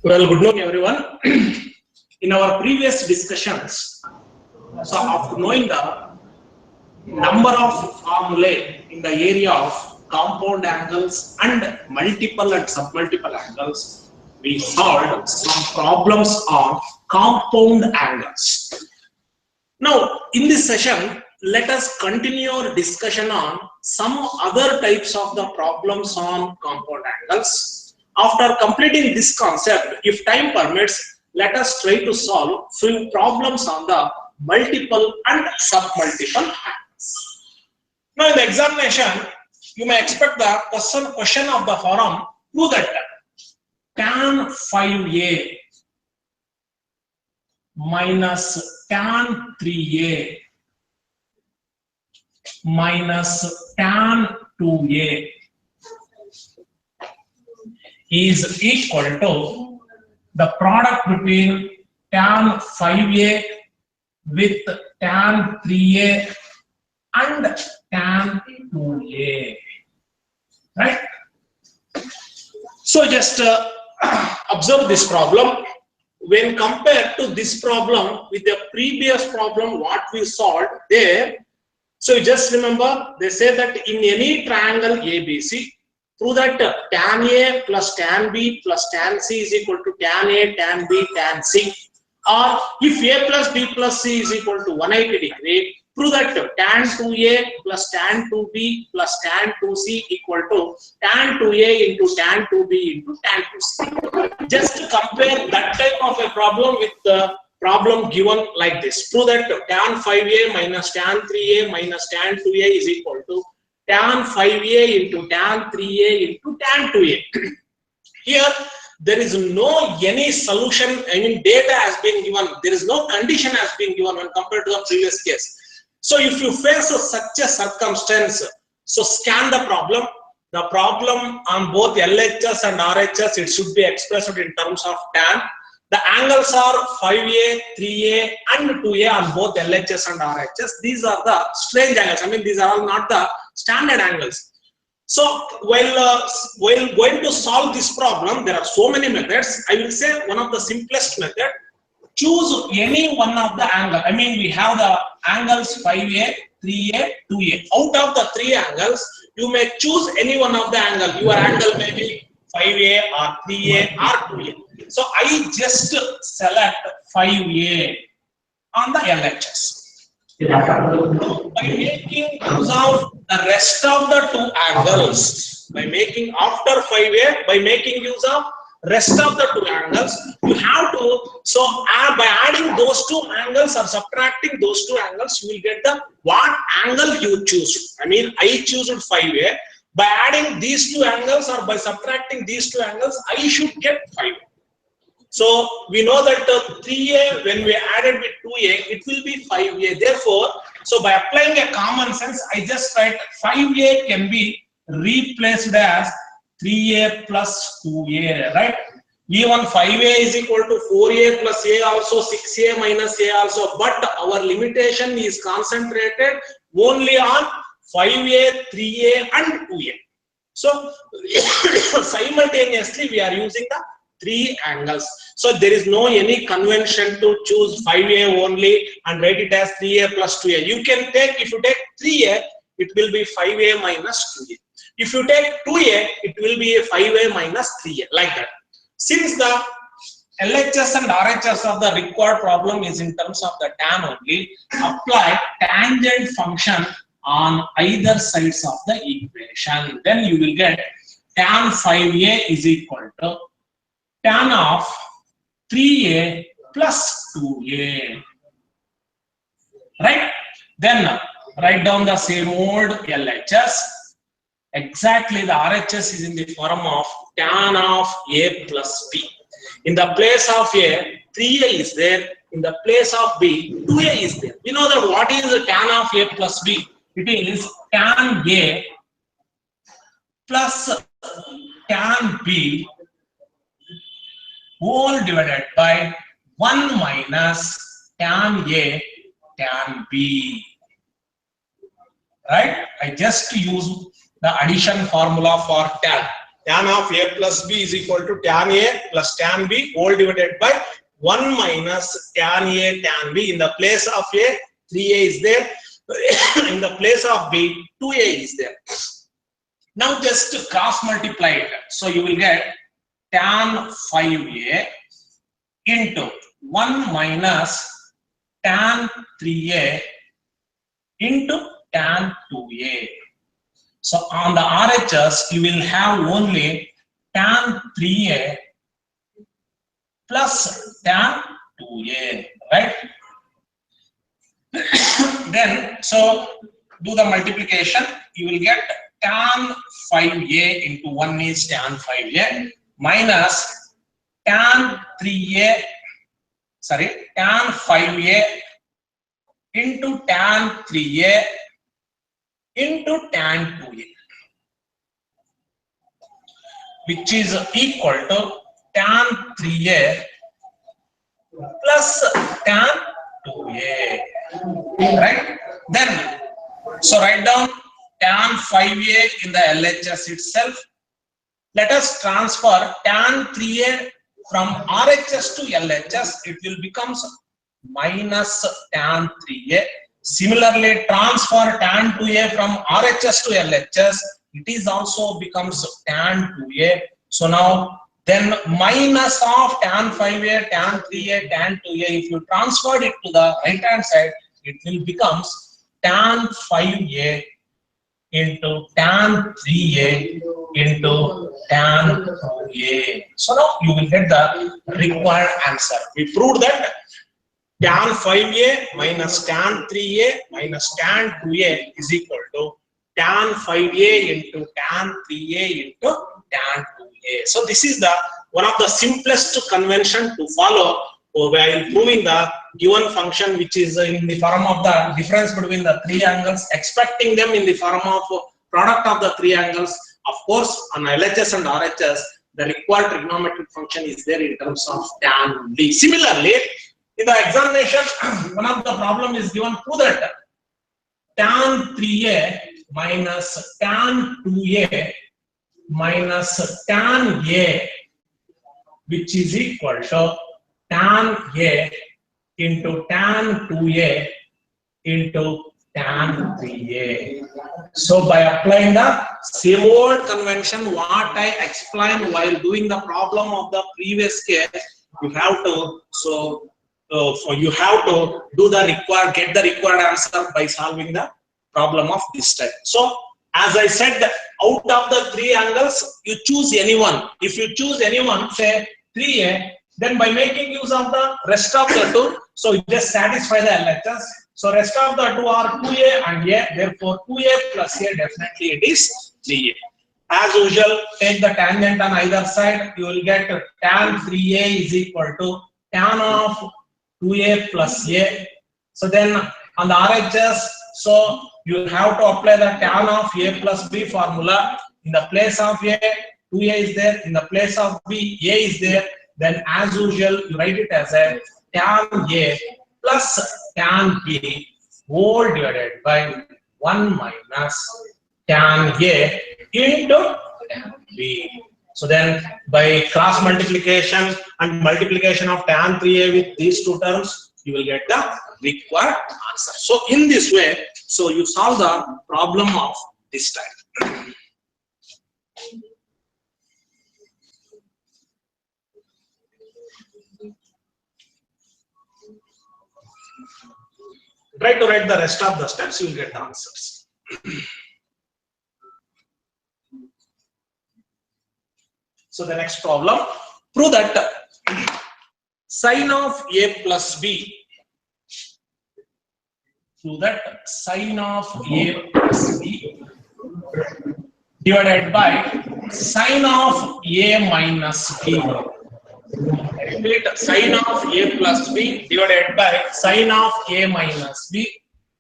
Well, good morning, everyone. In our previous discussions, so after knowing the number of formulae in the area of compound angles and multiple and submultiple angles, we solved some problems on compound angles. Now, in this session, let us continue our discussion on some other types of the problems on compound angles. After completing this concept, if time permits, let us try to solve few problems on the multiple and submultiple angles. Now, in the examination, you may expect the question of the forum, prove that tan 5a minus tan 3a minus tan 2a is equal to the product between tan 5a with tan 3a and tan 2a, right? So just observe this problem. When compared to this problem with the previous problem what we solved there, so just remember they say that in any triangle ABC, through that tan A plus tan B plus tan C is equal to tan A, tan B, tan C, or if A plus B plus C is equal to 180 degree, prove that tan 2A plus tan 2B plus tan 2C equal to tan 2A into tan 2B into tan 2C. Just to compare that type of a problem with the problem given like this. Prove that tan 5A minus tan 3A minus tan 2A is equal to tan 5A into tan 3A into tan 2A. Here, there is no any solution, I mean data has been given, there is no condition has been given when compared to the previous case. So if you face such a circumstance, so scan the problem. The problem on both LHS and RHS, it should be expressed in terms of tan. The angles are 5A, 3A and 2A on both LHS and RHS. These are the strange angles. I mean, these are all not the standard angles. So while going to solve this problem, there are so many methods. I will say one of the simplest method. Choose any one of the angle. I mean, we have the angles 5A, 3A, 2A. Out of the three angles, you may choose any one of the angle. Your angle may be 5A or 3A or 2A. So I just select 5A on the LHS. By making use of the rest of the two angles, by making after 5A, by making use of rest of the two angles, you have to, so by adding those two angles or subtracting those two angles, you will get the what angle you choose. I mean, I choose 5A. By adding these two angles or by subtracting these two angles, I should get 5A. So we know that 3A, when we added with 2A, it will be 5A. Therefore, so by applying a common sense, I just write 5A can be replaced as 3A plus 2A, right? Even 5A is equal to 4A plus A also, 6A minus A also, but our limitation is concentrated only on 5A, 3A and 2A. So simultaneously we are using the three angles. So there is no any convention to choose 5A only and write it as 3A plus 2A. You can take, if you take 3A, it will be 5A minus 2A. If you take 2A, it will be a 5A minus 3A, like that. Since the LHS and RHS of the required problem is in terms of the tan only, apply tangent function on either sides of the equation. Then you will get tan 5A is equal to tan of 3A plus 2A. Right? Then write down the same old LHS. Exactly, the RHS is in the form of tan of A plus B. In the place of A, 3A is there. In the place of B, 2A is there. We know that what is the tan of A plus B? It is tan A plus tan B whole divided by 1 minus tan A tan B. right? I just use the addition formula for tan. Tan of A plus B is equal to tan A plus tan B whole divided by 1 minus tan A tan B. In the place of A, 3A is there. In the place of B, 2A is there. Now just cross multiply it. So you will get tan 5A into 1 minus tan 3A into tan 2A. So on the RHS, you will have only tan 3A plus tan 2A, right? Then, so do the multiplication, you will get tan 5A into 1 is tan 5A minus tan 3A, sorry, tan 5A into tan 3A into tan 2A, which is equal to tan 3A plus tan 2A, right? Then, so write down tan 5A in the LHS itself. Let us transfer tan 3A from RHS to LHS. It will become minus tan 3A. Similarly, transfer tan 2A from RHS to LHS. It is also becomes tan 2A. So now, then minus of tan 5A, tan 3A, tan 2A. If you transfer it to the right hand side, it will becomes tan 5A into tan 3A into tan 2A. So now you will get the required answer. We proved that tan 5A minus tan 3A minus tan 2A is equal to tan 5A into tan 3A into tan 2A. So this is the one of the simplest convention to follow while proving the given function, which is in the form of the difference between the three angles, expecting them in the form of product of the three angles. Of course, on LHS and RHS, the required trigonometric function is there in terms of tan only. Similarly, in the examination, one of the problem is given, prove that tan 3A minus tan 2A minus tan A, which is equal to tan A into tan 2A into tan 3A. So by applying the same old convention what I explained while doing the problem of the previous case, you have to you have to do the required, get the required answer by solving the problem of this type. So as I said, out of the three angles, you choose any one. If you choose any one, say 3A, then by making use of the rest of the two, so you just satisfy the LHS. So rest of the two are 2A and A, therefore 2A plus A, definitely it is 3A. As usual, take the tangent on either side, you will get tan 3A is equal to tan of 2A plus A. So then on the RHS, so you have to apply the tan of A plus B formula. In the place of A, 2A is there. In the place of B, A is there. Then as usual, you write it as a tan A plus tan B whole divided by 1 minus tan A into tan B. So then by cross multiplication and multiplication of tan 3A with these two terms, you will get the required answer. So in this way, so you solve the problem of this type. Try to write the rest of the steps, you will get the answers. So the next problem, prove that sine of A plus B, prove that sine of A plus B divided by sine of A minus B. Repeat, sine of A plus B divided by sine of A minus B,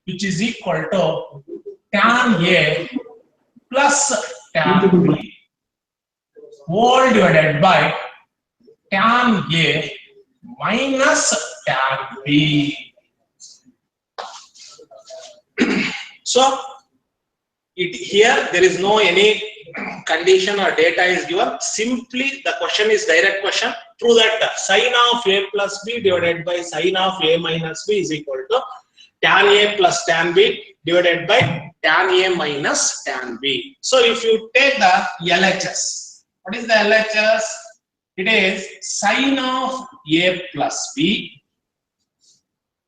which is equal to tan A plus tan B whole divided by tan A minus tan B. So Here there is no any condition or data is given. Simply the question is direct question. Prove that sine of a plus b divided by sine of a minus b is equal to tan a plus tan b divided by tan a minus tan b. So if you take the LHS, what is the LHS? It is sine of a plus b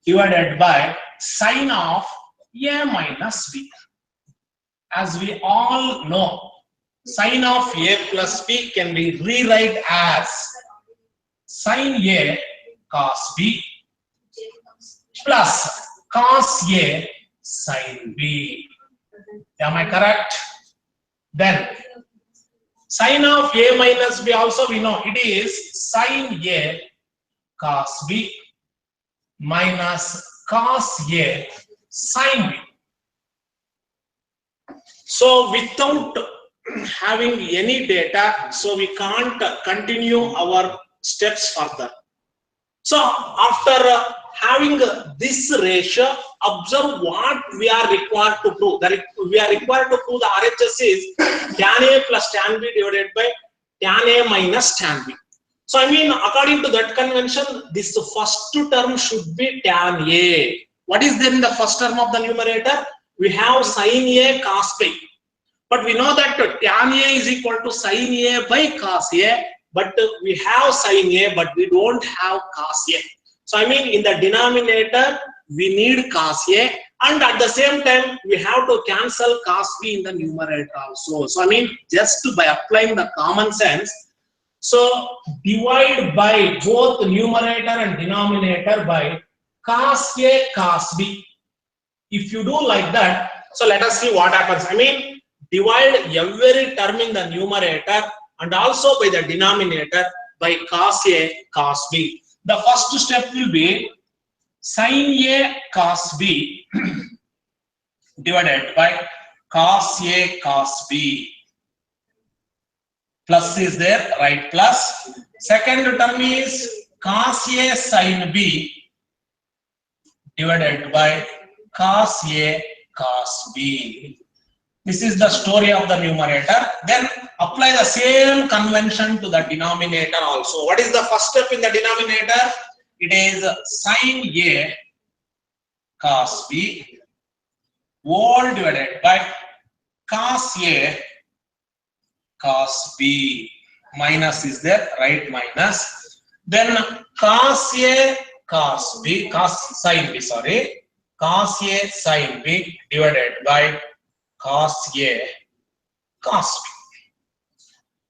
divided by sine of a minus b. As we all know, sine of a plus b can be rewrite as sine a cos b plus cos a sine b. Am I correct? Then sine of a minus b also we know it is sine a cos b minus cos a sine b. So without having any data, so we can't continue our steps further. So after having this ratio, observe what we are required to prove. We are required to prove the RHS is tan A plus tan B divided by tan A minus tan B. So I mean, according to that convention, this first term should be tan A. What is there in the first term of the numerator? We have sin A cos B. But we know that tan A is equal to sin A by cos A. But we have sin A, but we don't have cos A. So I mean, in the denominator, we need cos A, and at the same time, we have to cancel cos B in the numerator also. So I mean, just by applying the common sense, so divide by both numerator and denominator by cos A cos B. If you do like that, so let us see what happens. I mean, divide every term in the numerator and also by the denominator by cos A cos B. The first step will be sin A cos B divided by cos A cos B. Plus is there, right? Plus. Second term is cos A sin B divided by cos A cos B. This is the story of the numerator. Then apply the same convention to the denominator also. What is the first step in the denominator? It is sin A cos B whole divided by cos A cos B. Minus is there, right? Minus. Then cos A cos B, cos sin B, sorry. Cos A sin B divided by cos A cos B.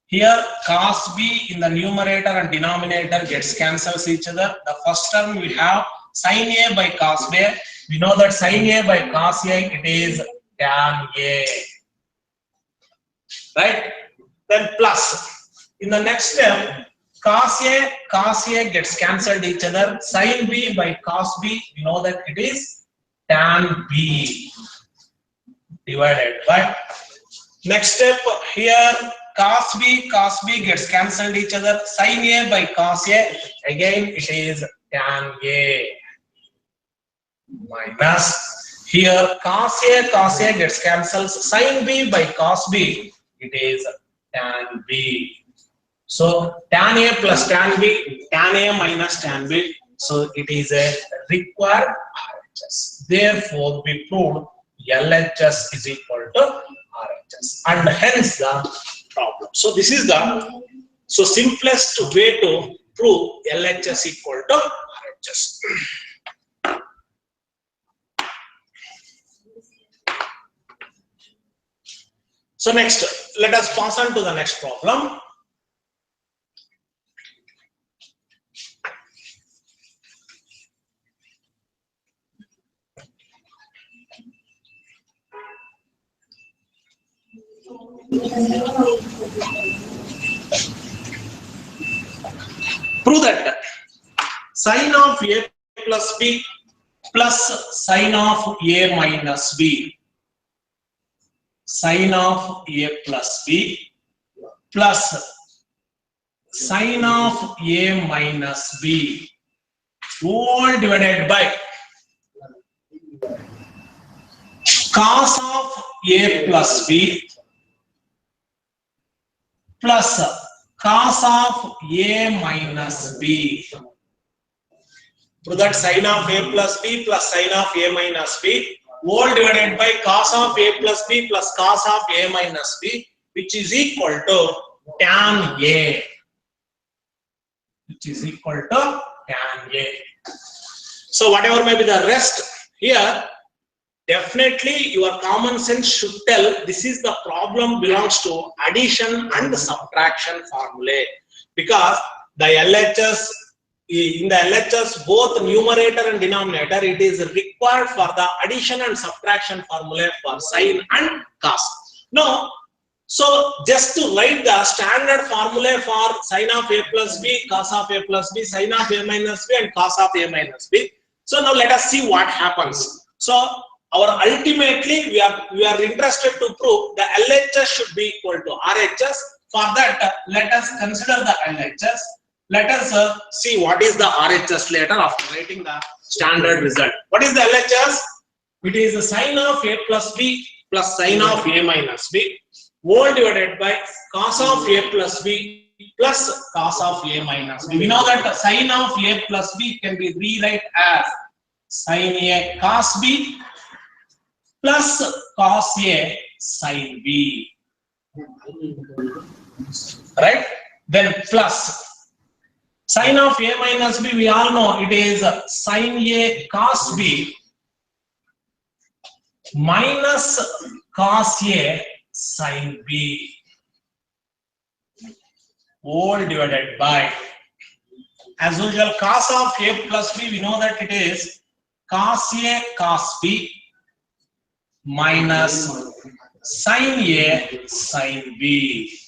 Here cos B in the numerator and denominator gets cancels each other. The first term we have sin A by cos B. We know that sin A by cos A, it is tan A. Right? Then plus. In the next step, cos A gets cancelled each other. Sin B by cos B, we know that it is tan B divided by. Next step here, cos B gets cancelled each other. Sin A by cos A, again it is tan A minus. Here cos A gets cancelled. Sin B by cos B, it is tan B. So tan A plus tan B, tan A minus tan B. So it is a required RHS. Therefore, we proved LHS is equal to RHS, and hence the problem. So this is the simplest way to prove LHS equal to RHS. So next, let us pass on to the next problem. Prove that sin of A plus B plus sin of A minus B, sin of A plus B plus sin of A minus B whole divided by cos of A plus B plus cos of A minus B. So that sin of A plus B plus sin of A minus B whole divided by cos of A plus B plus cos of A minus B, which is equal to tan A. Which is equal to tan A. So whatever may be the rest here, definitely your common sense should tell this is the problem belongs to addition and subtraction formulae, because the LHS, in the LHS, both numerator and denominator, it is required for the addition and subtraction formula for sin and cos. Now, so just to write the standard formula for sin of A plus B, cos of A plus B, sin of A minus B and cos of A minus B. So now let us see what happens. So our ultimately we are interested to prove the LHS should be equal to RHS. For that, let us consider the LHS. Let us see what is the RHS later after writing the standard result. What is the LHS? It is the sin of A plus B plus sin of A minus B whole divided by cos of A plus B plus cos of A minus B. We know that sin of A plus B can be rewrite as sin A cos B plus cos A sin B. Right? Then plus sin of A minus B, we all know it is sin A cos B minus cos A sin B whole divided by, as usual, cos of A plus B, we know that it is cos A cos B minus sin A sin B.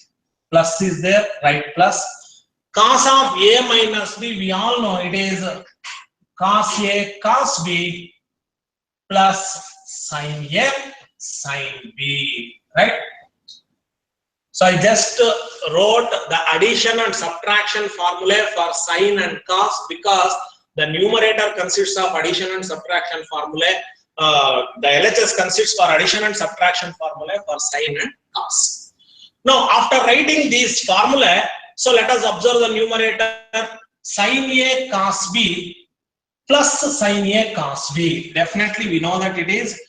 Plus is there, right? Plus cos of A minus B, we all know it is cos A cos B plus sin A sin B, right? So I just wrote the addition and subtraction formula for sin and cos, because the numerator consists of addition and subtraction formula. The LHS consists for addition and subtraction formula for sin and cos. Now after writing this formula, so let us observe the numerator sin A cos B plus sin A cos B. Definitely we know that it is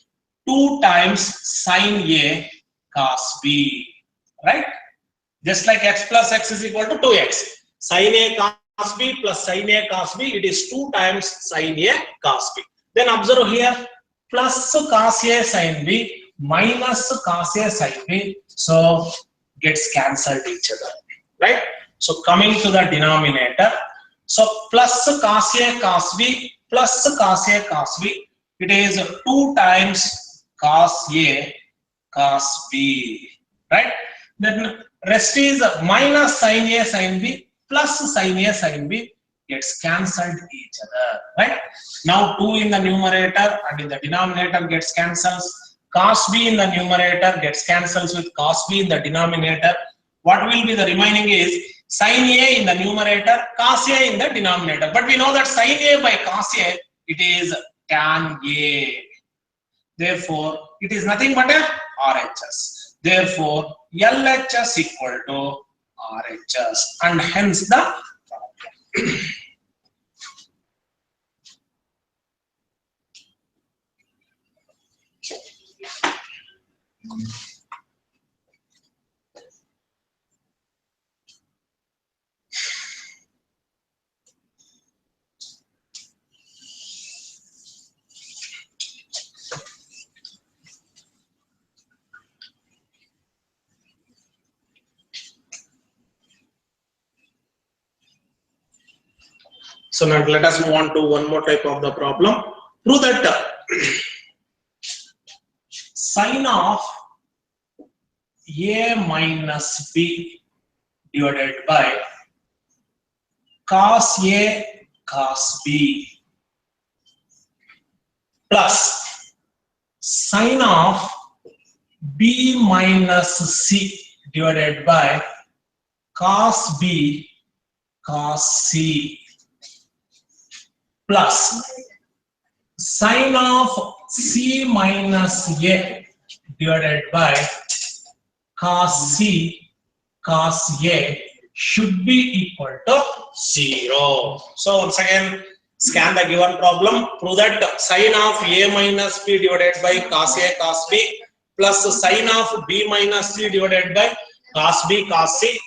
2 times sin A cos B, right? Just like x plus x is equal to 2x. Sin A cos B plus sin A cos B, it is 2 times sin A cos B. Then observe here, plus cos A sin B minus cos A sin B, so gets cancelled each other, right? So coming to the denominator, so plus cos A cos B plus cos A cos B, it is 2 times cos A cos B, right? Then rest is minus sin A sin B plus sin A sin B, gets cancelled each other, right? Now 2 in the numerator and in the denominator gets cancels. Cos B in the numerator gets cancels with cos B in the denominator. What will be the remaining is sin A in the numerator, cos A in the denominator. But we know that sin A by cos A, it is tan A. Therefore, it is nothing but a RHS. Therefore, LHS equal to RHS, and hence the problem. So now let us move on to one more type of the problem. Prove that sin of A minus B divided by cos A cos B plus sin of B minus C divided by cos B cos C plus sin of C minus A divided by cos C cos A should be equal to 0. So once again, scan the given problem. Prove that sine of A minus B divided by cos A cos B plus sine of B minus C divided by cos B cos C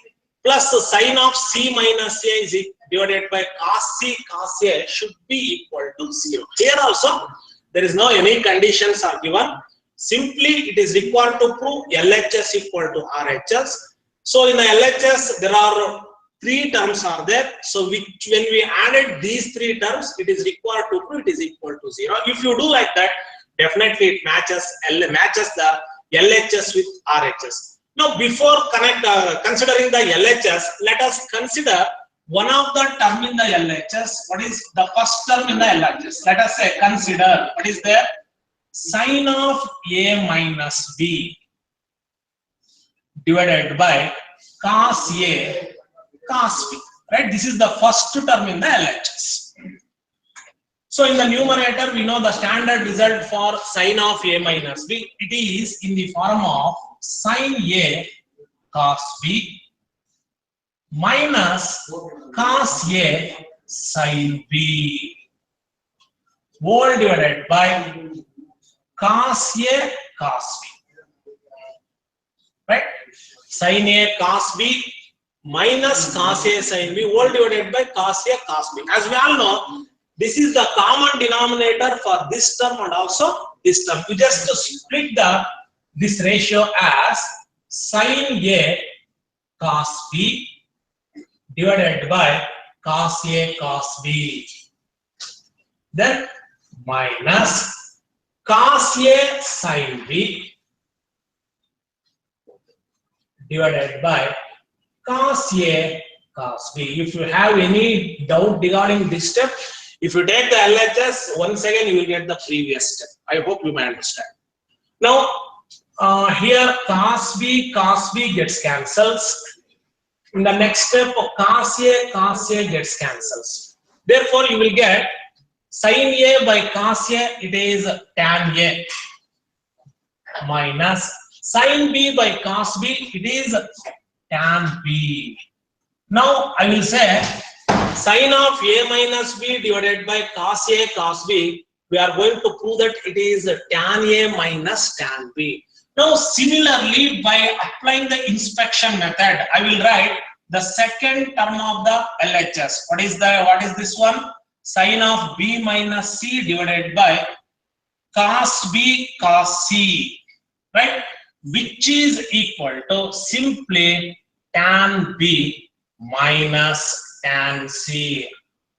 plus sine of C minus A is divided by cos C cos A should be equal to 0. Here also there is no any conditions are given. Simply it is required to prove LHS equal to RHS. So in the LHS there are three terms are there. So when we added these three terms, it is required to prove it is equal to 0. If you do like that, definitely it matches the LHS with RHS. Now before considering the LHS, let us consider one of the term in the LHS. What is the first term in the LHS? Let us say consider what is there? Sine of A minus B divided by cos A cos B. Right? This is the first term in the LHS. So in the numerator, we know the standard result for sine of A minus B. It is in the form of sine A cos B minus cos A sin B whole divided by cos A cos B. Right? Sin A cos B minus cos A sin B whole divided by cos A cos B. As we all know, this is the common denominator for this term and also this term. We just split this ratio as sin A cos B divided by cos A cos B. Then minus cos A sin B divided by cos A cos B. If you have any doubt regarding this step, if you take the LHS, once again you will get the previous step. I hope you may understand. Now, here cos B gets cancels. In the next step, cos A gets cancels. Therefore, you will get sin A by cos A, it is tan A minus sin B by cos B, it is tan B. Now, I will say sine of A minus B divided by cos A cos B, we are going to prove that it is tan A minus tan B. Now, similarly, by applying the inspection method, I will write the second term of the LHS. What is this one? Sine of B minus C divided by cos B cos C, right? Which is equal to simply tan B minus tan C.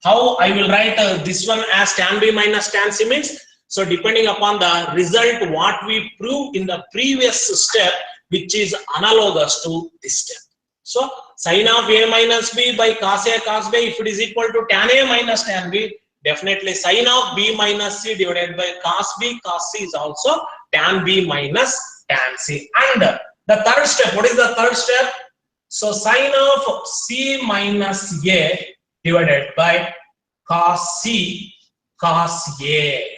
How I will write this one as tan B minus tan C means, so depending upon the result what we proved in the previous step, which is analogous to this step. So sine of A minus B by cos A cos B, if it is equal to tan A minus tan B, definitely sine of B minus C divided by cos B cos C is also tan B minus tan C. And the third step, what is the third step? So sine of C minus A divided by cos C cos A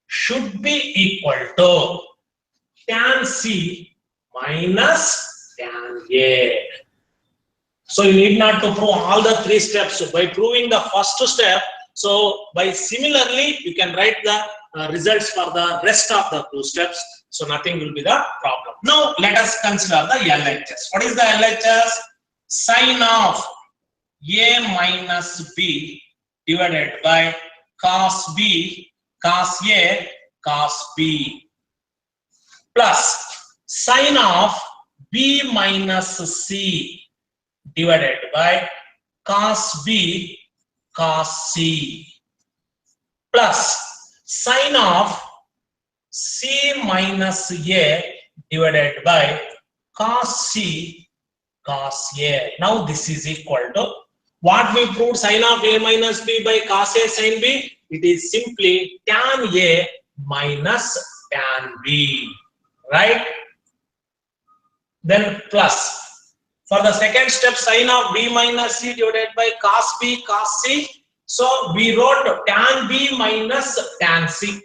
should be equal to tan C minus tan A. So you need not to prove all the three steps. So by proving the first step, so by similarly you can write the results for the rest of the two steps. So nothing will be the problem. Now let us consider the LHS. What is the LHS? Sine of A minus B divided by cos B cos A cos B plus sine of B minus C divided by cos B cos C plus sine of C minus A divided by cos C cos A. Now this is equal to what we proved, sine of A minus B by cos A sin B. It is simply tan A minus tan B, right? Then plus for the second step, sine of B minus C divided by cos B cos C. So we wrote tan B minus tan C.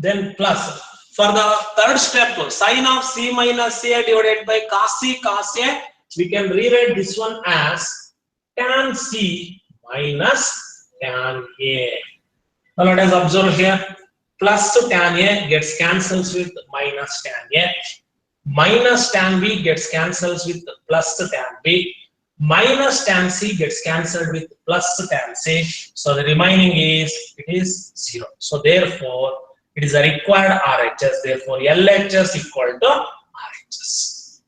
then plus. For the third step, sine of c minus a divided by cos c cos a, we can rewrite this one as tan c minus tan a. Now let us observe here, plus tan a gets cancels with minus tan a, minus tan b gets cancels with plus tan b, minus tan c gets cancelled with plus tan c. So the remaining is, it is 0. So therefore, it is a required RHS. Therefore, LHS equal to RHS.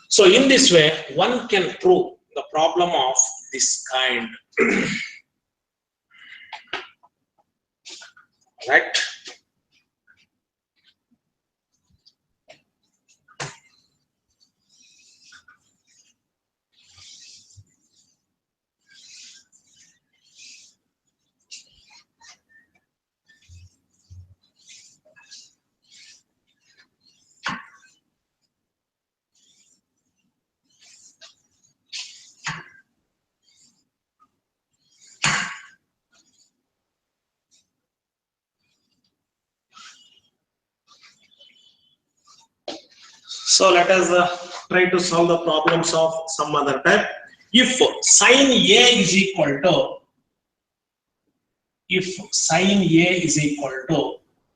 So in this way, one can prove the problem of this kind. Right? So let us try to solve the problems of some other type. If sine A is equal to,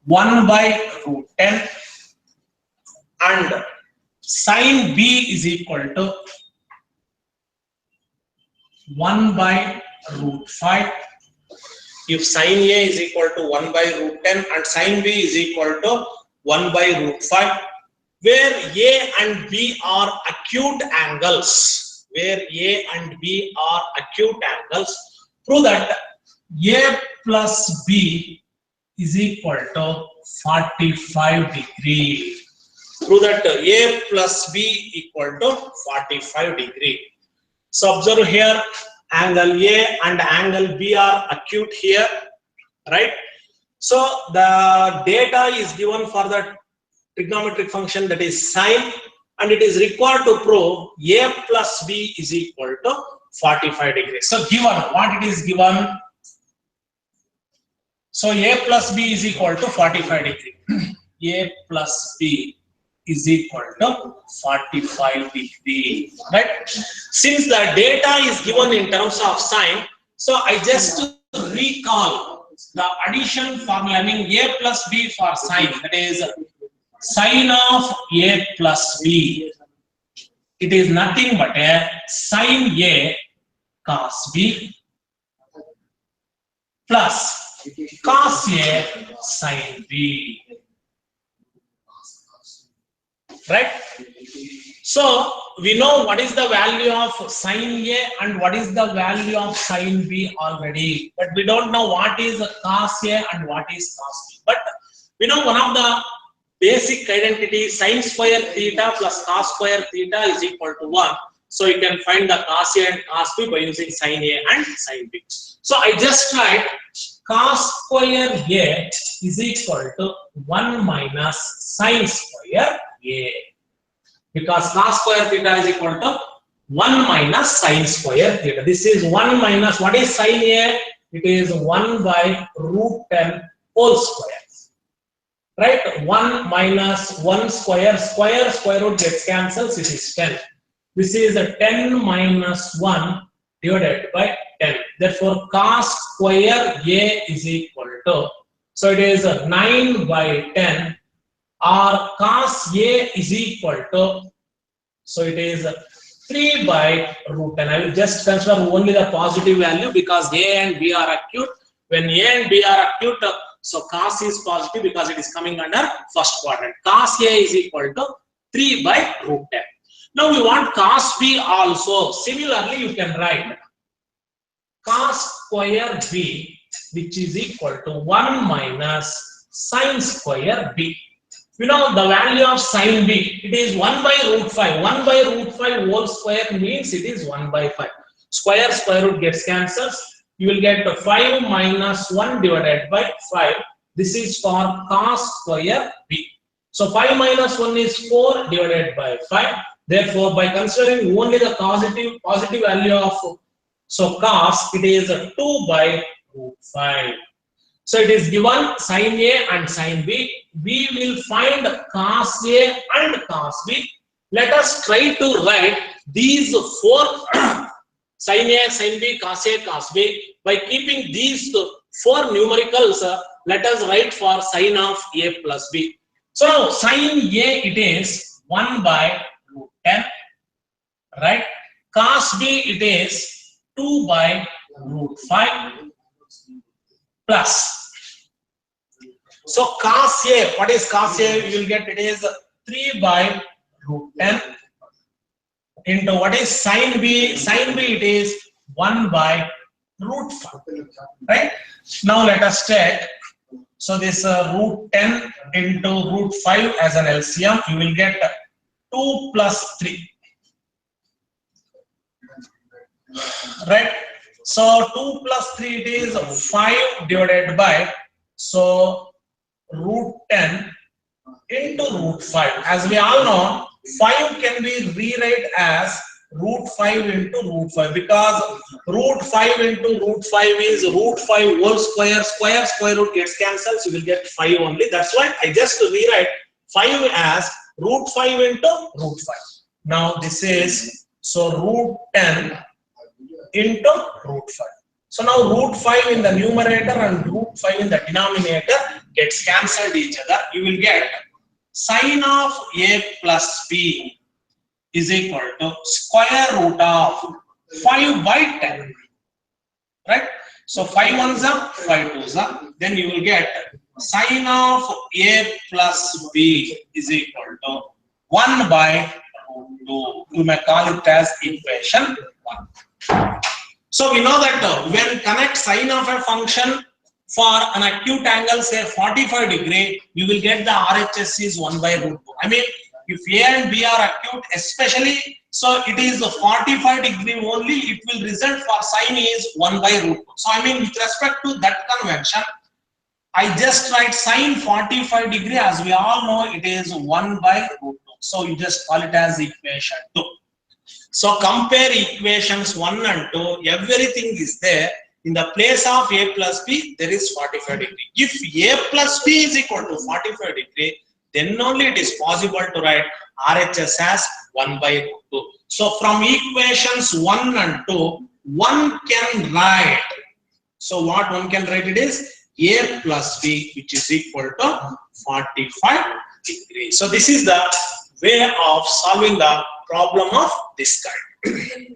1 by root 10 and sine B is equal to 1 by root 5. If sine A is equal to 1 by root 10 and sine B is equal to 1 by root 5, where A and B are acute angles, prove that A plus B is equal to 45 degree. Prove that A plus B equal to 45 degree. So observe here, angle A and angle B are acute here, right? So the data is given for the trigonometric function, that is sine, and it is required to prove A plus B is equal to 45 degrees. So given, what it is given? So A plus B is equal to 45 degree. A plus B is equal to 45 degree, right? Since the data is given in terms of sine, so I just recall the addition formula, I mean A plus B for sine, that is sine of A plus B. It is nothing but a sine A cos B plus cos A sine B. Right? So we know what is the value of sine A and what is the value of sine B already, but we don't know what is cos A and what is cos B. But we know one of the basic identity, sine square theta plus cos square theta is equal to 1. So you can find the cos A and cos B by using sine A and sine B. So I just write cos square A is equal to 1 minus sine square A. Because cos square theta is equal to 1 minus sine square theta. This is 1 minus, what is sine A? It is 1 by root 10 whole square. Right? 1 minus 1 square, square root gets cancelled, it is 10. This is a 10 minus 1 divided by 10. Therefore, cos square A is equal to, so it is 9 by 10, or cos A is equal to, so it is 3 by root 10. I will just consider only the positive value because A and B are acute. When A and B are acute, so cos is positive because it is coming under first quadrant. Cos A is equal to 3 by root 10. Now we want cos B also. Similarly, you can write cos square B, which is equal to 1 minus sine square B. You know the value of sine B, it is 1 by root 5. 1 by root 5 whole square means it is 1 by 5. Square root gets cancelled. You will get 5 minus 1 divided by 5. This is for cos square B. So 5 minus 1 is 4 divided by 5. Therefore, by considering only the positive value of, so cos, it is 2 by root 5. So it is given sin A and sin B. We will find cos A and cos B. Let us try to write these four sin A, sin B, cos A, cos B. By keeping these four numericals, let us write for sin of A plus B. So now sin A it is 1 by root 10, right? Cos B it is 2 by root 5 plus. So cos A, what is cos A? You will get it is 3 by root 10 into what is sin B? Sin B it is 1 by root 5, right? Now let us take, so this root 10 into root 5 as an LCM, you will get 2 plus 3, right? So 2 plus 3 it is 5 divided by, so root 10 into root 5. As we all know, 5 can be rewrite as root 5 into root 5, because root 5 into root 5 is root 5 whole square, square root gets cancelled, so you will get 5 only. That's why I just rewrite 5 as root 5 into root 5. Now this is, so root 10 into root 5. So now root 5 in the numerator and root 5 in the denominator gets cancelled each other. You will get sin of A plus B is equal to square root of 5 by 10, right? So 5 ones are 5 twos are, then you will get sin of A plus B is equal to 1 by root 2. You may call it as equation 1. So we know that when connect sine of a function for an acute angle, say 45 degree, you will get the RHS is 1 by root 2. I mean, if A and B are acute, especially, so it is 45 degree only, it will result for sine is 1 by root 2. So I mean, with respect to that convention, I just write sine 45 degree, as we all know, it is 1 by root 2. So you just call it as equation 2. So compare equations 1 and 2, everything is there. In the place of A plus B, there is 45 degree. If A plus B is equal to 45 degree, then only it is possible to write RHS as 1 by root 2. So from equations 1 and 2, one can write. So what one can write, it is A plus B, which is equal to 45 degrees. So this is the way of solving the problem of this kind.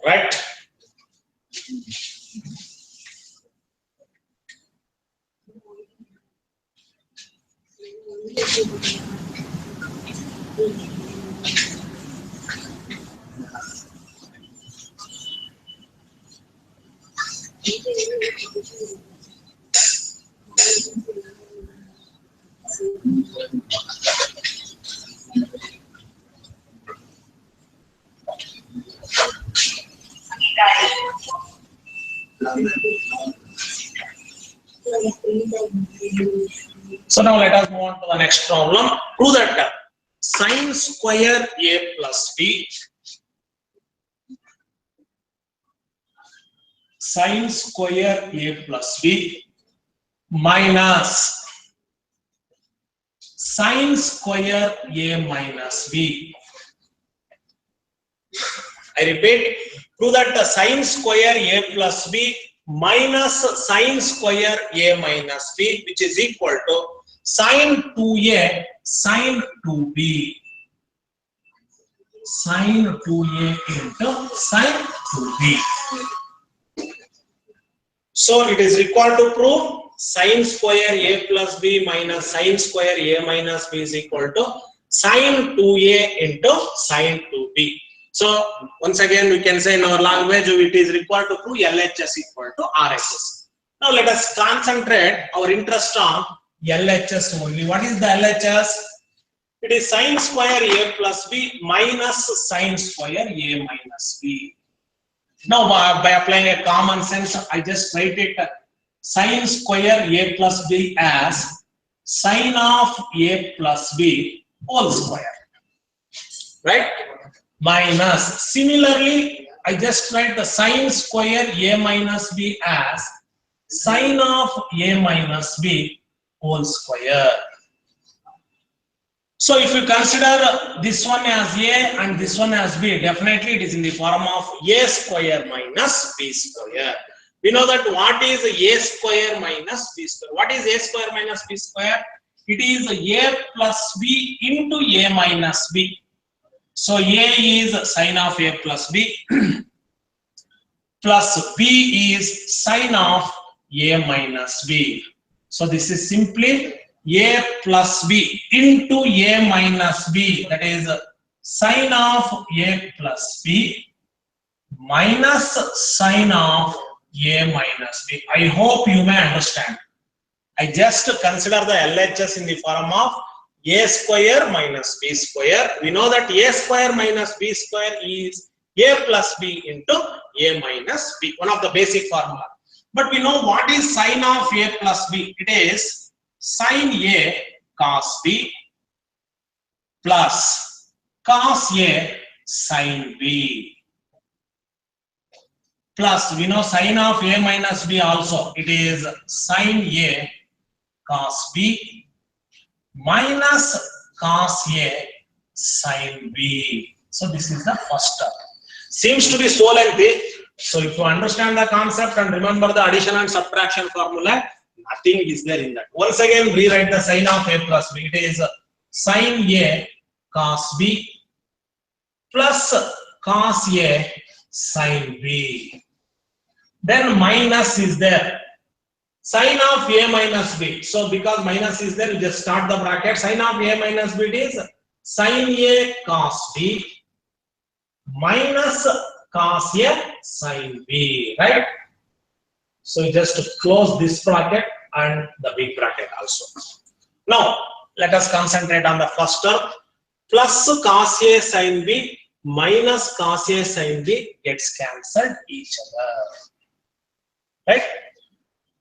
Right? So now let us move on to the next problem. Prove that sin square A plus B, sin square A plus B minus sin square A minus B. I repeat, prove that the sin square A plus B minus sin square A minus B, which is equal to sin 2A sin 2B. Sin 2A into sin 2B. So it is required to prove sin square A plus B minus sin square A minus B is equal to sin 2A into sin 2B. So once again we can say in our language it is required to prove LHS equal to RHS. Now let us concentrate our interest on LHS only. What is the LHS? It is sin square A plus B minus sin square A minus B. Now by applying a common sense, I just write it sin square A plus B as sin of A plus B whole square. right? Minus. Similarly, I just write the sine square a minus b as sine of a minus b whole square. So if you consider this one as a and this one as b, definitely it is in the form of a square minus b square. We know that what is a square minus b square? What is a square minus b square? It is a plus b into a minus b. So a is sine of a plus b plus b is sine of a minus b. So this is simply a plus b into a minus b, that is sine of a plus b minus sine of a minus b. I hope you may understand. I just consider the LHS in the form of a square minus b square. We know that a square minus b square is a plus b into a minus b, one of the basic formula. But we know what is sine of a plus b. It is sine a cos b plus cos a sine b. Plus we know sine of a minus b also. It is sine a cos b minus cos a sine b. So this is the first term. Seems to be so lengthy. So if you understand the concept and remember the addition and subtraction formula, nothing is there in that. Once again, rewrite the sine of a plus b. It is sine a cos b plus cos a sine b. Then minus is there. Sine of a minus b. So because minus is there, you just start the bracket. Sine of a minus b is sine a cos b minus cos a sine b, right? So you just close this bracket and the big bracket also. Now let us concentrate on the first term. Plus cos a sine b minus cos a sine b gets cancelled each other, right?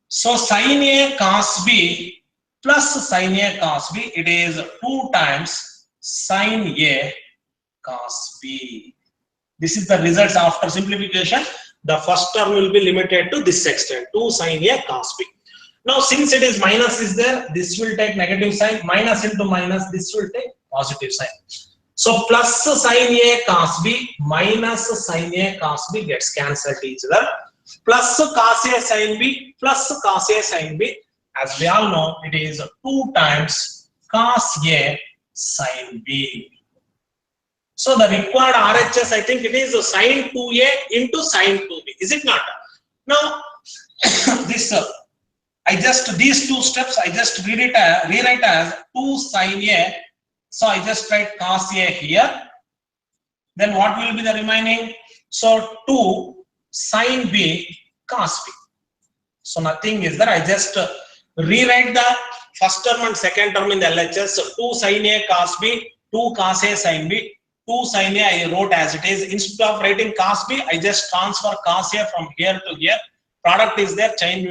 So sine a cos b plus sine a cos b, it is 2 times sine a cos b. This is the results after simplification. The first term will be limited to this extent, 2 sine a cos b. Now since it is minus is there, this will take negative sign. Minus into minus, this will take positive sign. So plus sine a cos b minus sine a cos b gets cancelled each other. Plus cos a sine b plus cos a sine b. As we all know, it is 2 times cos a sine b. So the required RHS, I think it is sine 2a into sine 2b. Is it not? Now this these two steps I just rewrite as 2 sine a. So I just write cos a here. Then what will be the remaining? So 2 sine b cos b. So nothing is there. I just rewrite the first term and second term in the LHS. So 2 sine a cos b, 2 cos a sine b, 2 sine a I wrote as it is. Instead of writing cos b, I just transfer cos a from here to here. Product is there, sign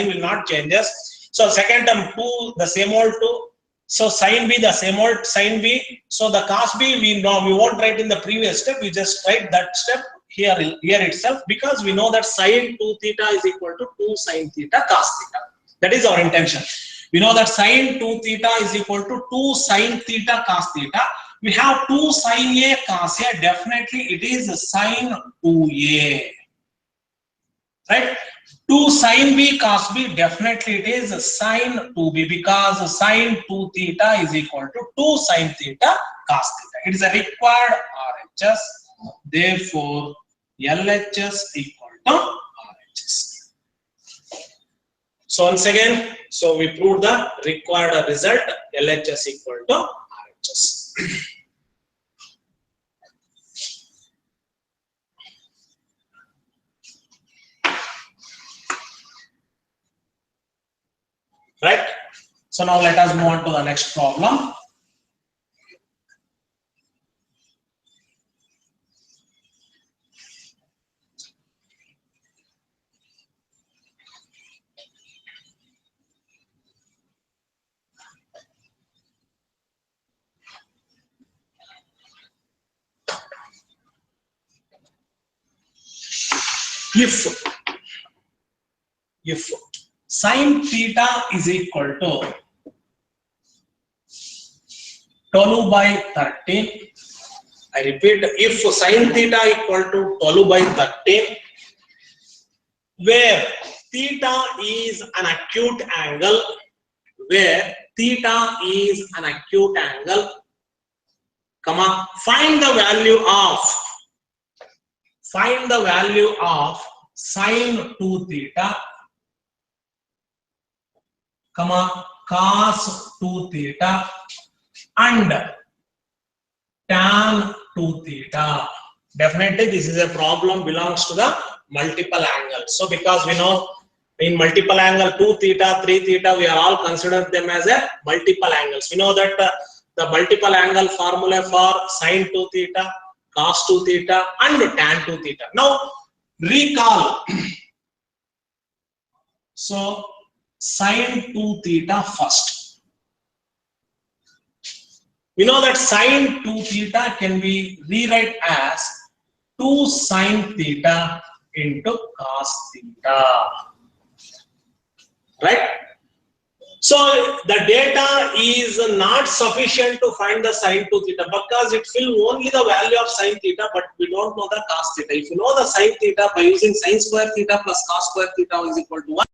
will not changes. So second term 2, the same old 2. So sine b, the same old sine b. So the cos b we know we won't write in the previous step. We just write that step here itself, because we know that sine 2 theta is equal to 2 sine theta cos theta. That is our intention. We know that sine 2 theta is equal to 2 sine theta cos theta. We have 2 sine a cos a. Definitely it is sine 2a, right? 2 sine b cos b, definitely it is sine 2b, because sine 2 theta is equal to 2 sine theta cos theta. It is a required RHS. Therefore, LHS equal to RHS. So once again, so we proved the required result, LHS equal to RHS. Right? So now let us move on to the next problem. if sin theta is equal to 12 by 13, I repeat, if sin theta equal to 12 by 13, where theta is an acute angle, comma, find the value of sin 2 theta, comma, cos 2 theta and tan 2 theta. definitely this is a problem belongs to the multiple angles. So because we know in multiple angle 2 theta, 3 theta, we are all considered them as a multiple angles. We know that the multiple angle formula for sin 2 theta, cos 2 theta and tan 2 theta. Now recall. So sin 2 theta first. We know that sin 2 theta can be rewrite as 2 sin theta into cos theta. Right? So the data is not sufficient to find the sin 2 theta because it will only the value of sin theta, but we don't know the cos theta. If you know the sin theta, by using sin square theta plus cos square theta is equal to 1.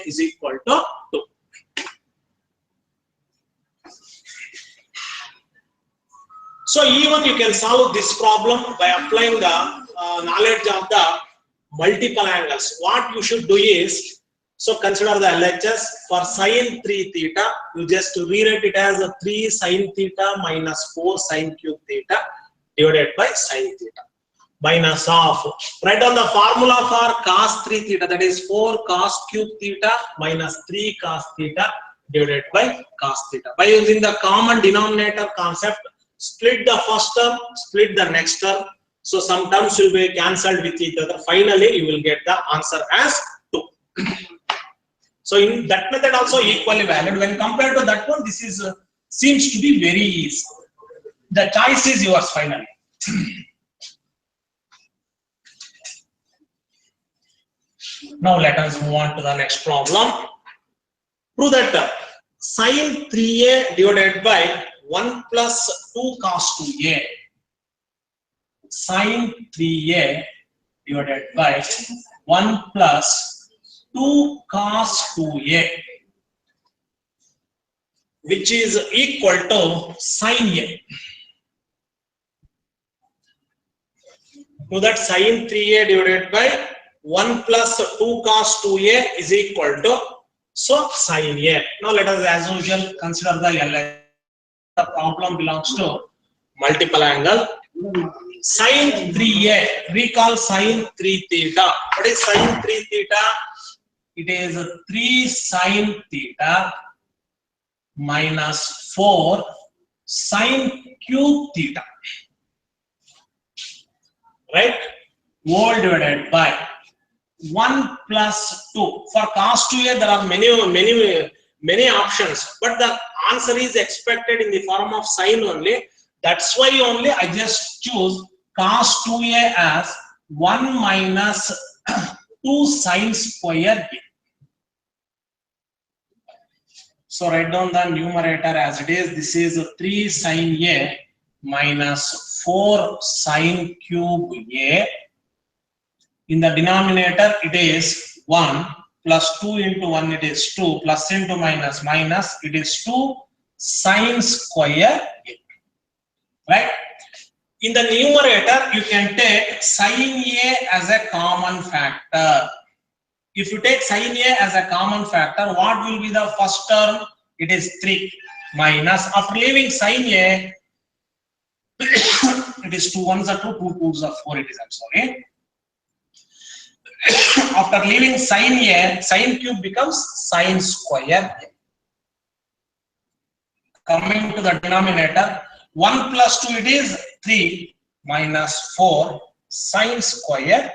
is equal to 2. So even you can solve this problem by applying the knowledge of the multiple angles. What you should do is, so consider the LHS for sine 3 theta, you just rewrite it as a 3 sine theta minus 4 sine cube theta divided by sine theta minus of, write down the formula for cos 3 theta, that is 4 cos cube theta minus 3 cos theta divided by cos theta. By using the common denominator concept, split the first term, split the next term. So some terms will be cancelled with each other. Finally, you will get the answer as 2. So in that method also equally valid. When compared to that one, this is seems to be very easy. The choice is yours finally. Now let us move on to the next problem. Prove that sine 3a divided by 1 plus 2 cos 2a, sine 3a divided by 1 plus 2 cos 2a, which is equal to sine a. So that sine 3a divided by 1 plus 2 cos 2a is equal to, so sine a. Now let us as usual consider the LHS. The problem belongs to multiple angle. Sine 3a, recall sine 3 theta. What is sine 3 theta? It is 3 sine theta minus 4 sine cube theta, right? Whole divided by 1 plus 2. For cos 2a, there are many options, but the answer is expected in the form of sine only. That's why only I just choose cos 2a as 1 minus 2 sine square a. So write down the numerator as it is. This is 3 sine a minus 4 sine cube a. In the denominator, it is 1 plus 2 into 1, it is 2, plus into minus, minus, it is 2 sine square a. Right? In the numerator, you can take sine a as a common factor. If you take sine a as a common factor, what will be the first term? It is 3 minus, after leaving sine a, it is 2 ones are 2, 2 2s are 4, it is, I'm sorry. After leaving sine a, sine cube becomes sine square a. Coming to the denominator, 1 plus 2 it is 3 minus 4 sine square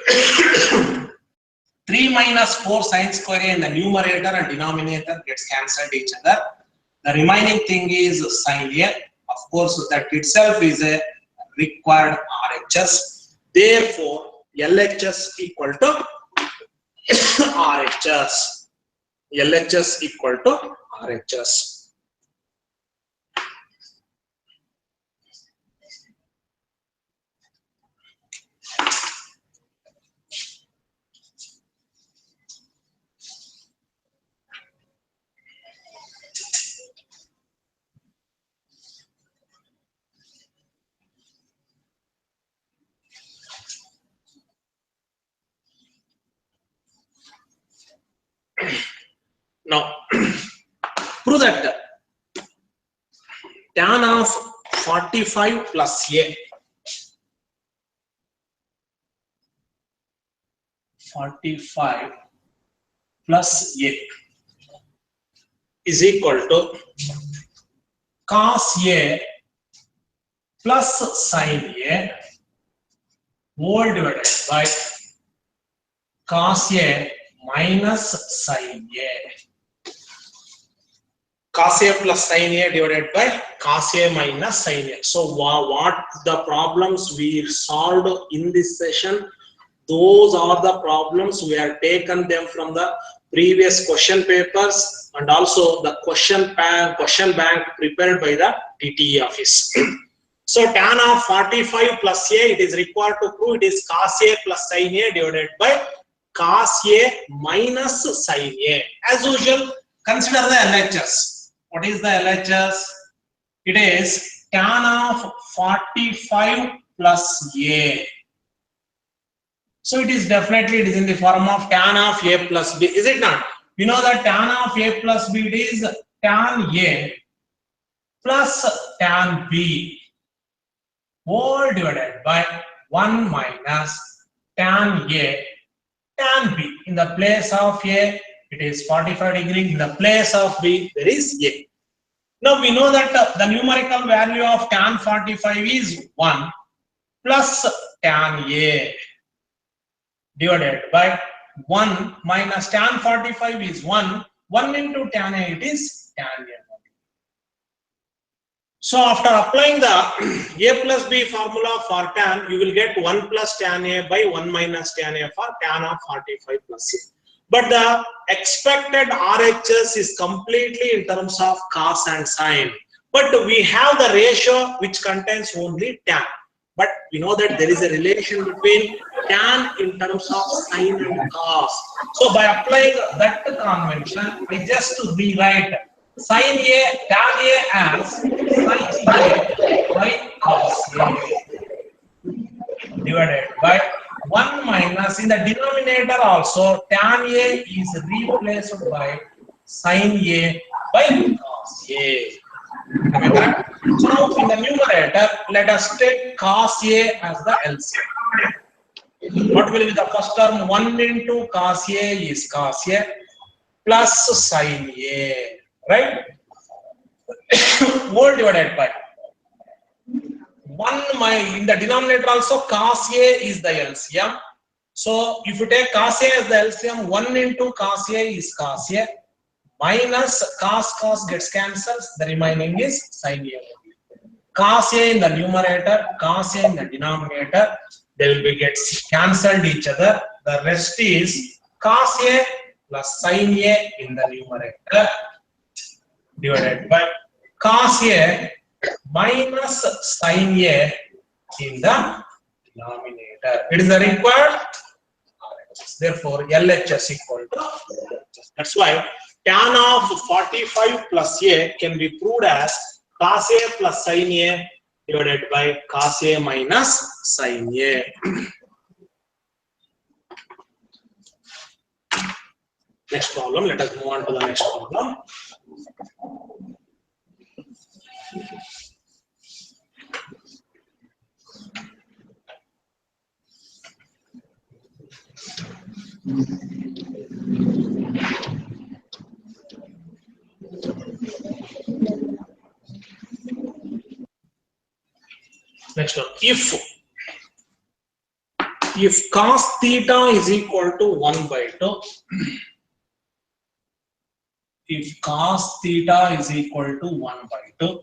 a. 3 minus 4 sine square a in the numerator and denominator gets cancelled each other. The remaining thing is sine a. Of course, that itself is a required RHS. Therefore, LHS equal to RHS. LHS equal to RHS. Now, prove that tan of 45 plus a, 45 plus a is equal to cos a plus sin a whole divided by cos a minus sin a. Cos a plus sin a divided by cos a minus sin a. So what the problems we solved in this session, those are the problems we have taken them from the previous question papers and also the question bank prepared by the DTE office. So tan of 45 plus a, it is required to prove it is cos a plus sin a divided by cos A minus sin A. As usual, consider the LHS. What is the LHS? It is tan of 45 plus A. So it is definitely, it is in the form of tan of A plus B, is it not? We know that tan of A plus B, it is tan A plus tan B whole divided by 1 minus tan A tan B. In the place of A, it is 45 degree. In the place of B, there is A. Now we know that the numerical value of tan 45 is 1 plus tan A divided by 1 minus tan 45 is 1. 1 into tan A, it is tan A. So after applying the A plus B formula for tan, you will get 1 plus tan A by 1 minus tan A for tan of 45 plus A. But the expected RHS is completely in terms of cos and sin. But we have the ratio which contains only tan. But we know that there is a relation between tan in terms of sin and cos. So by applying that convention, I just rewrite sin A tan A as sin A by cos A divided by 1 minus, in the denominator also tan A is replaced by sin A by cos A. Am I correct? So now in the numerator, let us take cos A as the LCM. What will be the first term? 1 into cos A is cos A plus sin A, right? Whole divided by 1 in the denominator also cos A is the LCM. So if you take cos A as the LCM, 1 into cos A is cos A minus cos gets cancelled, the remaining is sin A. Cos A in the numerator, cos A in the denominator, they will be gets cancelled each other. The rest is cos A plus sin A in the numerator divided by cos A minus sin A in the denominator. It is the required RHS. Therefore, LHS equal to LHS. That's why tan of 45 plus A can be proved as cos A plus sin A divided by cos A minus sin A. Next problem, let us move on to the next problem. Next one, if cos theta is equal to 1 by 2, if cos theta is equal to 1 by 2,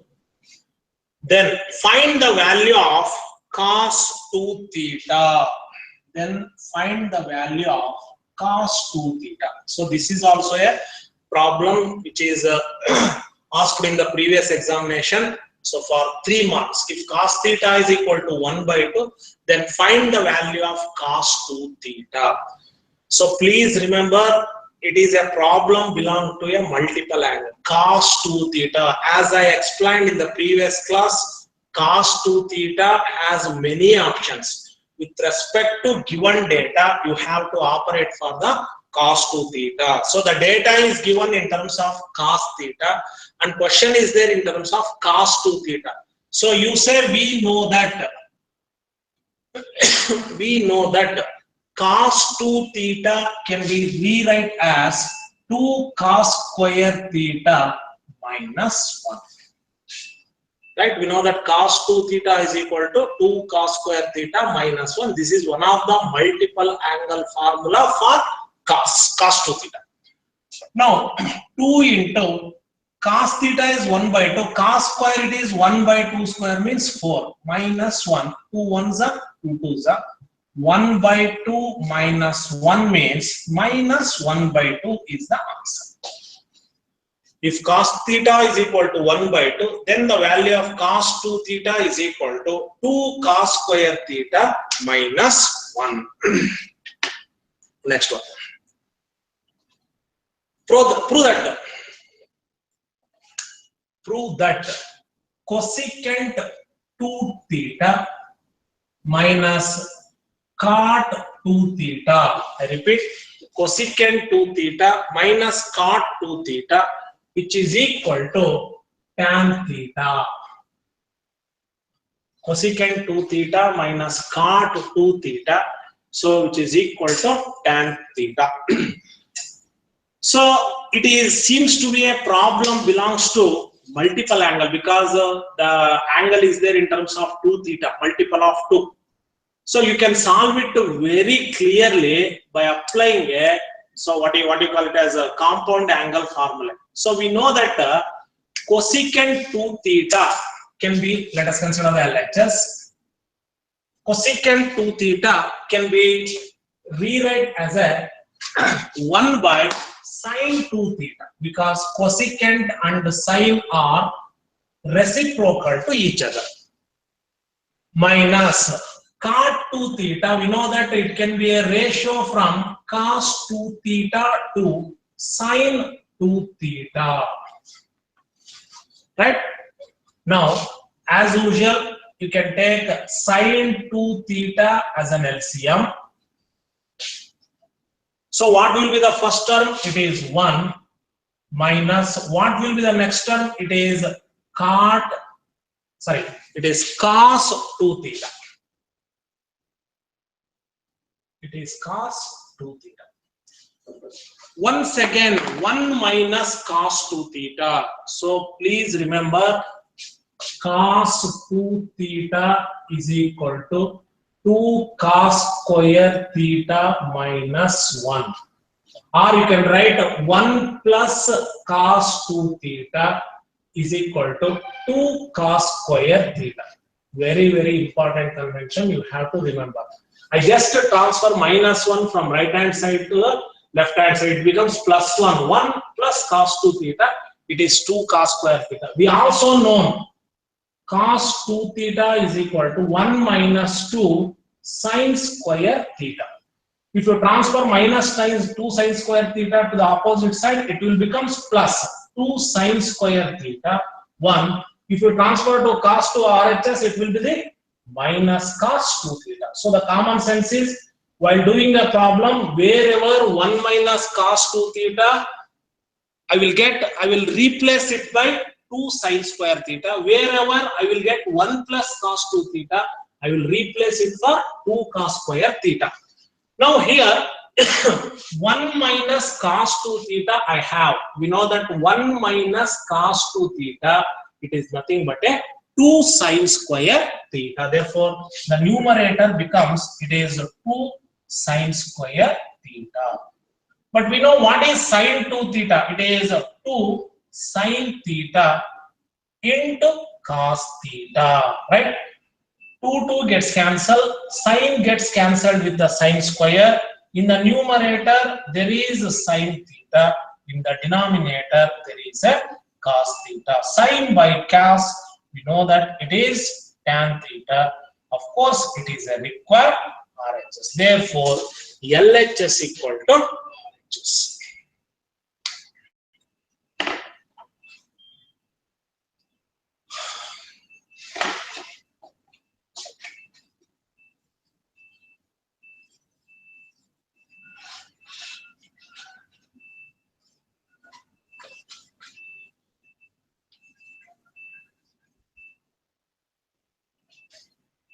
then find the value of cos 2 theta. Then find the value of cos 2 theta. So this is also a problem which is asked in the previous examination. So for 3 marks, if cos theta is equal to 1 by 2, then find the value of cos 2 theta. So please remember, it is a problem belong to a multiple angle, cos 2 theta. As I explained in the previous class, cos 2 theta has many options. With respect to given data, you have to operate for the cos 2 theta. So the data is given in terms of cos theta and question is there in terms of cos 2 theta. So you say we know that cos 2 theta can be rewrite as 2 cos square theta minus 1. Right? We know that cos 2 theta is equal to 2 cos square theta minus 1. This is one of the multiple angle formula for cos 2 theta. Now 2 into cos theta is 1 by 2. Cos square it is 1 by 2 square means 4 minus 1. 2 ones are 2 twos are 1 by 2 minus 1 means minus 1 by 2 is the answer. If cos theta is equal to 1 by 2, then the value of cos 2 theta is equal to 2 cos square theta minus 1. Next one. Prove that cosecant 2 theta minus cot 2 theta. I repeat, cosecant 2 theta minus cot 2 theta, which is equal to tan theta. Cosecant 2 theta minus cot 2 theta, so which is equal to tan theta. So it seems to be a problem belongs to multiple angle, because the angle is there in terms of 2 theta, multiple of 2. So you can solve it very clearly by applying a, so what you call it as a compound angle formula. So we know that cosecant 2 theta can be, let us consider the LHS. Cosecant 2 theta can be rewrite as a 1 by sine 2 theta, because cosecant and sine are reciprocal to each other, minus cot 2 theta. We know that it can be a ratio from cos 2 theta to sine 2 theta. Right? Now, as usual, you can take sine 2 theta as an LCM. So what will be the first term? It is 1 minus, what will be the next term? It is cos 2 theta. It is cos 2 theta. Once again, 1 minus cos 2 theta. So please remember, cos 2 theta is equal to 2 cos square theta minus 1. Or you can write 1 plus cos 2 theta is equal to 2 cos square theta. Very, very important convention you have to remember. I just transfer minus 1 from right hand side to the left hand side. It becomes plus 1. 1 plus cos 2 theta, it is 2 cos square theta. We also know cos 2 theta is equal to 1 minus 2 sine square theta. If you transfer minus times 2 sine square theta to the opposite side, it will become plus 2 sine square theta 1. If you transfer to cos to RHS, it will be the minus cos 2 theta. So the common sense is, while doing the problem, wherever 1 minus cos 2 theta, I will replace it by 2 sine square theta. Wherever I will get 1 plus cos 2 theta, I will replace it for 2 cos square theta. Now here, 1 minus cos 2 theta I have. We know that 1 minus cos 2 theta, it is nothing but a 2 sine square theta. Therefore, the numerator becomes, it is 2 sine square theta. But we know what is sine 2 theta. It is 2 sine theta into cos theta, right? 2 gets cancelled, sine gets cancelled with the sine square. In the numerator, there is a sine theta. In the denominator, there is a cos theta. Sine by cos, we know that it is tan theta. Of course, it is a required RHS. Therefore, LHS equal to RHS.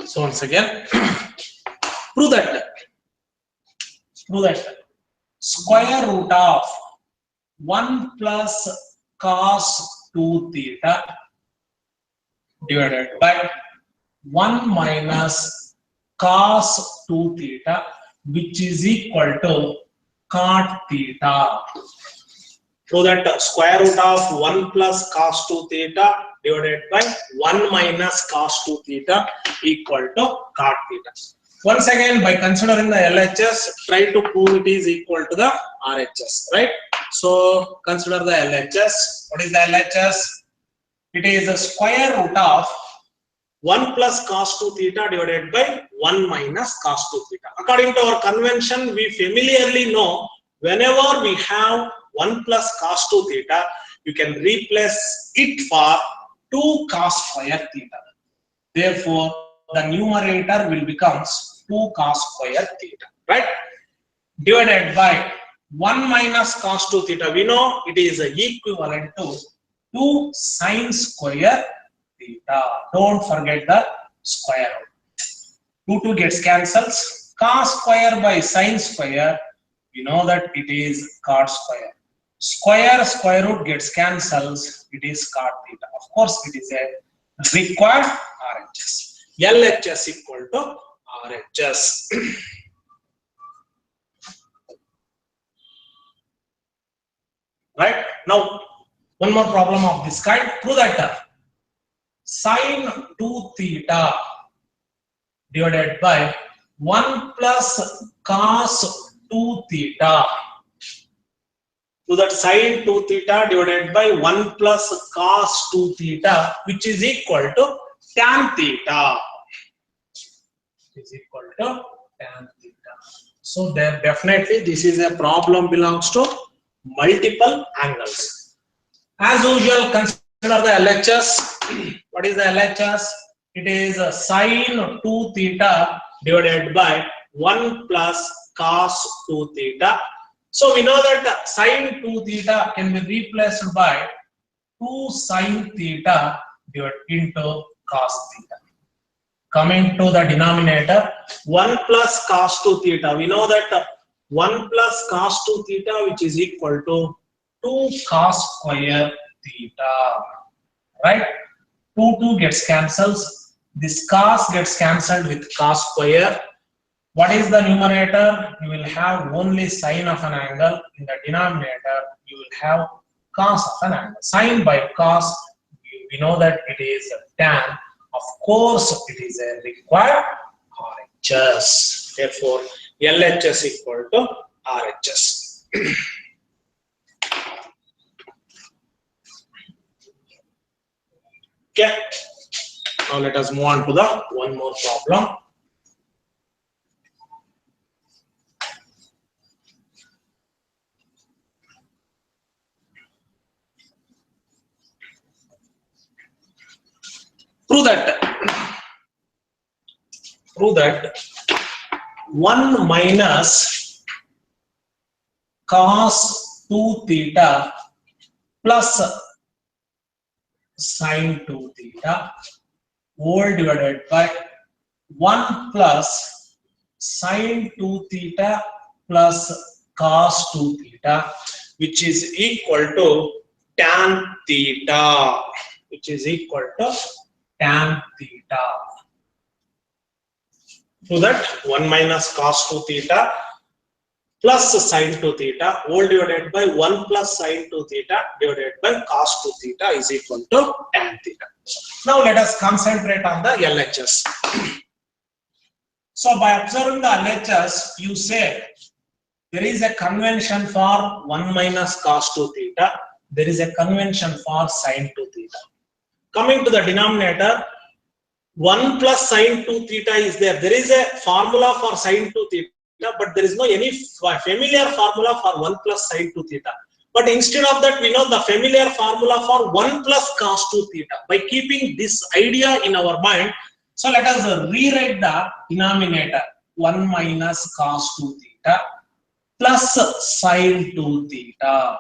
So once again, prove that square root of 1 plus cos 2 theta divided by 1 minus cos 2 theta, which is equal to cot theta. So that square root of 1 plus cos 2 theta divided by 1 minus cos 2 theta equal to cot theta. Once again, by considering the LHS, try to prove it is equal to the RHS, right? So consider the LHS. What is the LHS? It is the square root of 1 plus cos 2 theta divided by 1 minus cos 2 theta. According to our convention, we familiarly know whenever we have 1 plus cos 2 theta, you can replace it for 2 cos square theta. Therefore, the numerator will become 2 cos square theta, right? Divided by 1 minus cos 2 theta. We know it is equivalent to 2 sin square theta. Don't forget the square root. 2 gets cancels. Cos square by sin square, we know that it is cot square. Square root gets cancels, it is cot theta. Of course, it is a required RHS. LHS equal to RHS. Right? Now, one more problem of this kind. Prove that sin 2 theta divided by 1 plus cos 2 theta. So that sin 2 theta divided by 1 plus cos 2 theta, which is equal to tan theta. Is equal to tan theta. So there definitely this is a problem belongs to multiple angles. As usual, consider the LHS. What is the LHS? It is sin 2 theta divided by 1 plus cos 2 theta. So we know that sin 2 theta can be replaced by 2 sin theta divided into cos theta. Coming to the denominator, 1 plus cos 2 theta. We know that 1 plus cos 2 theta, which is equal to 2 cos square theta. Right? 2 gets cancels. This cos gets cancelled with cos square. What is the numerator? You will have only sine of an angle. In the denominator, you will have cos of an angle. Sine by cos, we know that it is tan. Of course, it is a required RHS. Therefore, LHS equal to RHS. Okay. Now let us move on to the one more problem. Prove that 1 minus cos 2 theta plus sin 2 theta whole divided by 1 plus sin 2 theta plus cos 2 theta, which is equal to tan theta, which is equal to tan theta. So that 1 minus cos 2 theta plus sin 2 theta whole divided by 1 plus sin 2 theta divided by cos 2 theta is equal to tan theta. Now let us concentrate on the LHS. So by observing the LHS, you say there is a convention for 1 minus cos 2 theta. There is a convention for sin 2 theta. Coming to the denominator, 1 plus sin 2 theta is there. There is a formula for sin 2 theta, but there is no any familiar formula for 1 plus sin 2 theta. But instead of that, we know the familiar formula for 1 plus cos 2 theta. By keeping this idea in our mind, so let us rewrite the denominator 1 minus cos 2 theta plus sin 2 theta.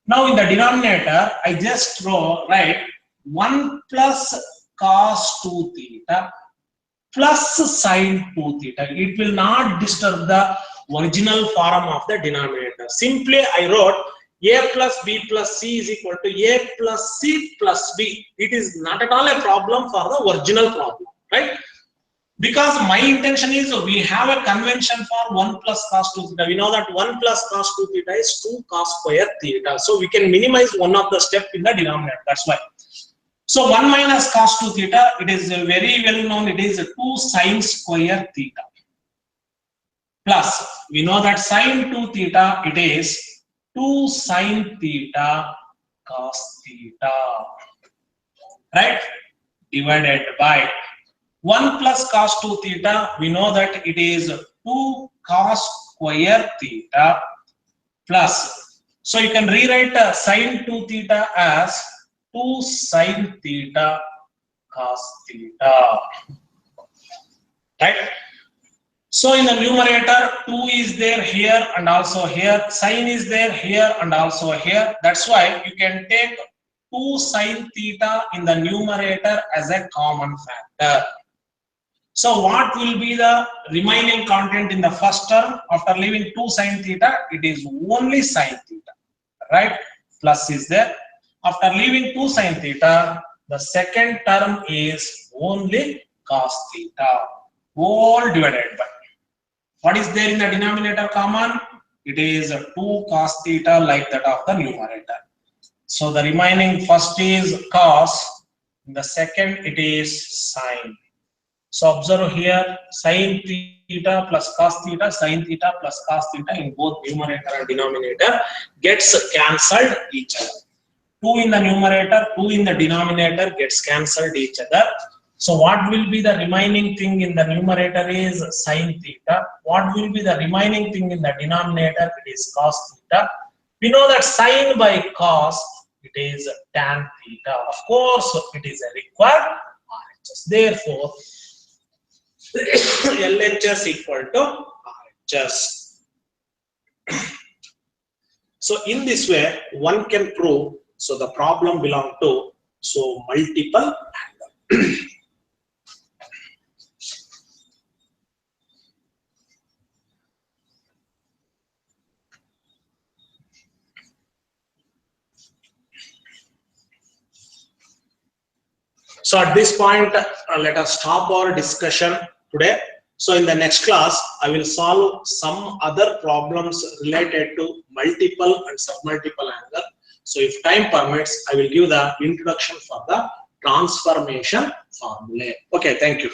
Now in the denominator, I just write 1 plus cos 2 theta plus sin 2 theta. It will not disturb the original form of the denominator. Simply I wrote a plus b plus c is equal to a plus c plus b. It is not at all a problem for the original problem, right? Because my intention is we have a convention for 1 plus cos 2 theta. We know that 1 plus cos 2 theta is 2 cos square theta. So we can minimize one of the step in the denominator. That's why. So 1 minus cos 2 theta, it is very well known, it is 2 sin square theta. Plus, we know that sin 2 theta, it is 2 sin theta cos theta. Right? Divided by 1 plus cos 2 theta, we know that it is 2 cos square theta plus. So you can rewrite sin 2 theta as 2 sin theta cos theta. Right? So in the numerator, 2 is there here and also here. Sin is there here and also here. That's why you can take 2 sin theta in the numerator as a common factor. So what will be the remaining content in the first term after leaving 2 sin theta? It is only sin theta, right? Plus is there. After leaving 2 sin theta, the second term is only cos theta, all divided by. What is there in the denominator common? It is 2 cos theta like that of the numerator. So the remaining first is cos, the second it is sin. So observe here, sin theta plus cos theta, sin theta plus cos theta in both numerator and denominator gets cancelled each other. 2 in the numerator, 2 in the denominator gets cancelled each other. So what will be the remaining thing in the numerator is sin theta. What will be the remaining thing in the denominator? It is cos theta. We know that sin by cos, it is tan theta. Of course, it is a required RHS. Therefore, LHS equal to RHS. So in this way, one can prove, so the problem belongs to, so multiple angle. So at this point, let us stop our discussion today. So in the next class, I will solve some other problems related to multiple and submultiple angle. So if time permits, I will give the introduction for the transformation formula. Okay, thank you.